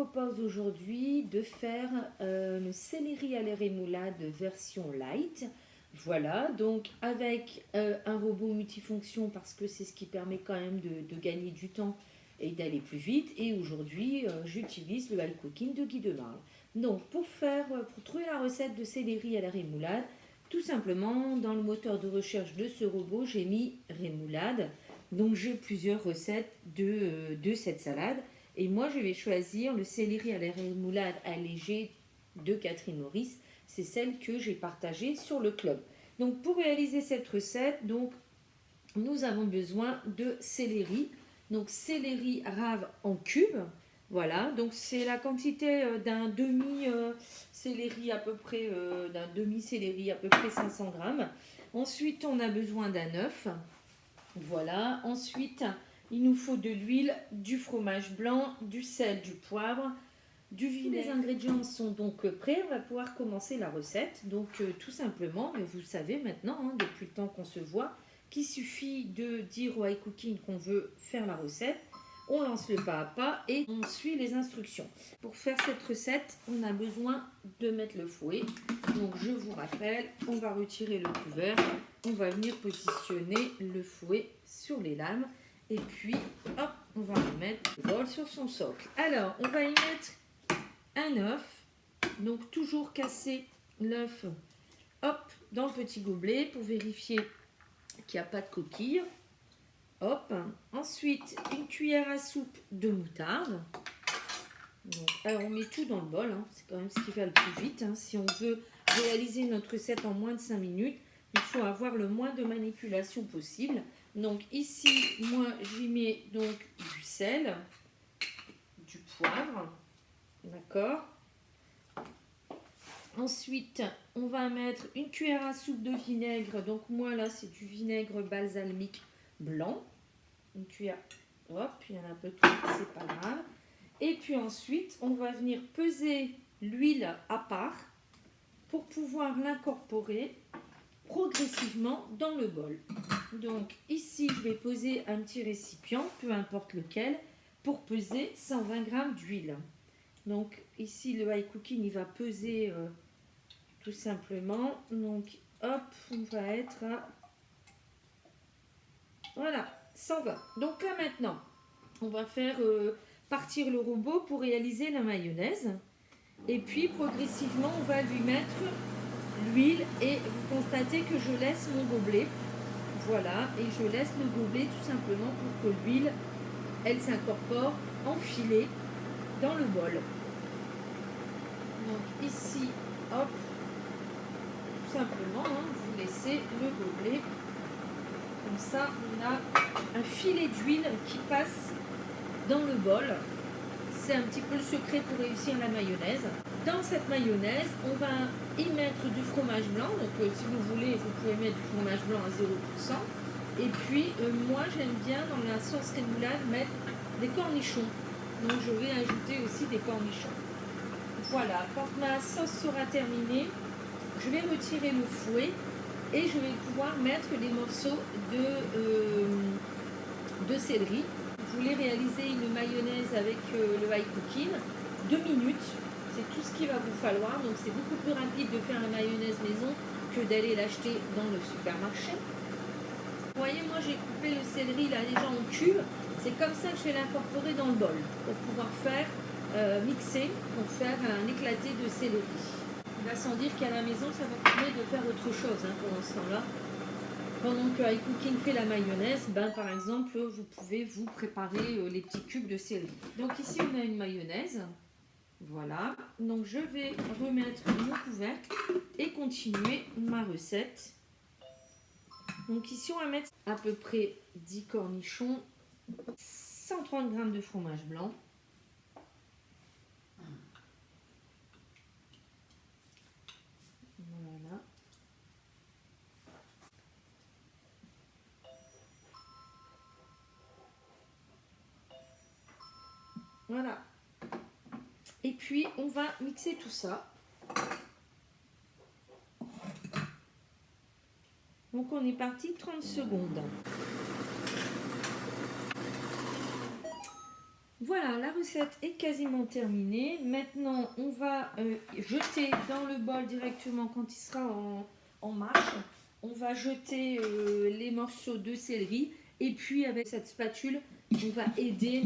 propose aujourd'hui de faire le céleri à la rémoulade version light. Voilà, donc avec un robot multifonction parce que c'est ce qui permet quand même de gagner du temps et d'aller plus vite. Et aujourd'hui, j'utilise le iCooking de Guy Demarle. Donc pour trouver la recette de céleri à la rémoulade, tout simplement dans le moteur de recherche de ce robot, j'ai mis rémoulade. Donc j'ai plusieurs recettes de cette salade. Et moi, je vais choisir le céleri à la rémoulade allégé de Catherine Maurice. C'est celle que j'ai partagée sur le club. Donc, pour réaliser cette recette, donc, nous avons besoin de céleri. Donc, céleri rave en cubes. Voilà, donc c'est la quantité d'un demi-céleri à peu près, d'un demi-céleri à peu près 500 grammes. Ensuite, on a besoin d'un œuf. Voilà, ensuite, il nous faut de l'huile, du fromage blanc, du sel, du poivre, du vinaigre. Les ingrédients sont donc prêts, on va pouvoir commencer la recette. Donc tout simplement, mais vous le savez maintenant, hein, depuis le temps qu'on se voit, qu'il suffit de dire au iCooking qu'on veut faire la recette. On lance le pas à pas et on suit les instructions. Pour faire cette recette, on a besoin de mettre le fouet. Donc je vous rappelle, on va retirer le couvercle, on va venir positionner le fouet sur les lames et puis hop, on va remettre le bol sur son socle. Alors, on va y mettre un œuf. Donc toujours casser l'œuf hop dans le petit gobelet pour vérifier qu'il n'y a pas de coquille. Hop. Ensuite, une cuillère à soupe de moutarde. Donc, alors, on met tout dans le bol. Hein. C'est quand même ce qui va le plus vite. Hein. Si on veut réaliser notre recette en moins de 5 minutes, il faut avoir le moins de manipulation possible. Donc ici, moi, j'y mets donc du sel, du poivre. D'accord. Ensuite, on va mettre une cuillère à soupe de vinaigre. Donc moi, là, c'est du vinaigre balsamique blanc. Une cuillère, hop, il y en a un peu trop, c'est pas grave. Et puis ensuite, on va venir peser l'huile à part pour pouvoir l'incorporer progressivement dans le bol. Donc ici, je vais poser un petit récipient, peu importe lequel, pour peser 120 g d'huile. Donc ici, le iCooking, il va peser tout simplement. Donc hop, on va être à... Voilà, 120. Donc là maintenant, on va faire partir le robot pour réaliser la mayonnaise. Et puis progressivement, on va lui mettre l'huile et vous constatez que je laisse mon gobelet. Voilà, et je laisse le gobelet tout simplement pour que l'huile, elle s'incorpore en filet dans le bol. Donc ici, hop, tout simplement, hein, vous laissez le gobelet. Comme ça, on a un filet d'huile qui passe dans le bol. C'est un petit peu le secret pour réussir la mayonnaise. Dans cette mayonnaise, on va y mettre du fromage blanc. Donc si vous voulez, vous pouvez mettre du fromage blanc à 0%. Et puis, moi, j'aime bien dans la sauce rémoulade mettre des cornichons. Donc je vais ajouter aussi des cornichons. Voilà, quand ma sauce sera terminée, je vais retirer le fouet et je vais pouvoir mettre les morceaux de céleri. Vous voulez réaliser une mayonnaise avec le iCooking, 2 minutes, c'est tout ce qu'il va vous falloir. Donc c'est beaucoup plus rapide de faire la mayonnaise maison que d'aller l'acheter dans le supermarché. Vous voyez, moi j'ai coupé le céleri là déjà en cubes. C'est comme ça que je vais l'incorporer dans le bol pour pouvoir faire mixer, pour faire un éclaté de céleri. Là, sans dire qu'à la maison, ça va permettre de faire autre chose hein, pendant ce temps-là. Pendant que iCooking fait la mayonnaise, ben, par exemple, vous pouvez vous préparer les petits cubes de céleri. Donc ici, on a une mayonnaise. Voilà. Donc je vais remettre mon couvercle et continuer ma recette. Donc ici, on va mettre à peu près 10 cornichons, 130 g de fromage blanc. Voilà. Voilà. Et puis, on va mixer tout ça. Donc, on est parti 30 secondes. Voilà, la recette est quasiment terminée. Maintenant, on va jeter dans le bol directement quand il sera en marche. On va jeter les morceaux de céleri et puis avec cette spatule, on va aider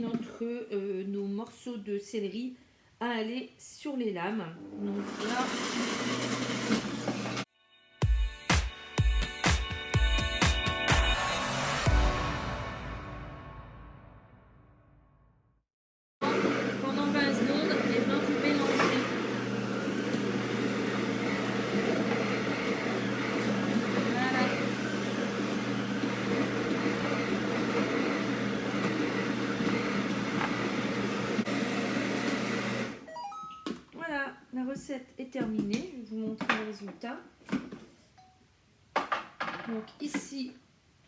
nos morceaux de céleri à aller sur les lames. Donc là, pendant 20 secondes, et bien vous mélangez. Voilà. Voilà, la recette est terminée. Je vais vous montrer le résultat. Donc ici,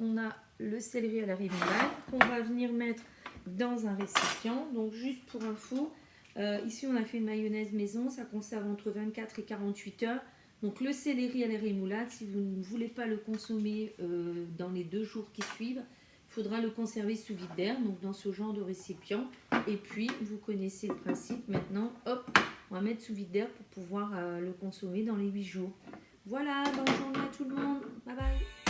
on a le céleri à la rémoulade qu'on va venir mettre dans un récipient. Donc juste pour info, ici on a fait une mayonnaise maison, ça conserve entre 24 et 48 heures. Donc le céleri à la rémoulade, si vous ne voulez pas le consommer dans les 2 jours qui suivent, il faudra le conserver sous vide d'air, donc dans ce genre de récipient. Et puis vous connaissez le principe, maintenant hop, on va mettre sous vide d'air pour pouvoir le consommer dans les 8 jours. Voilà, bonne journée à tout le monde, bye bye.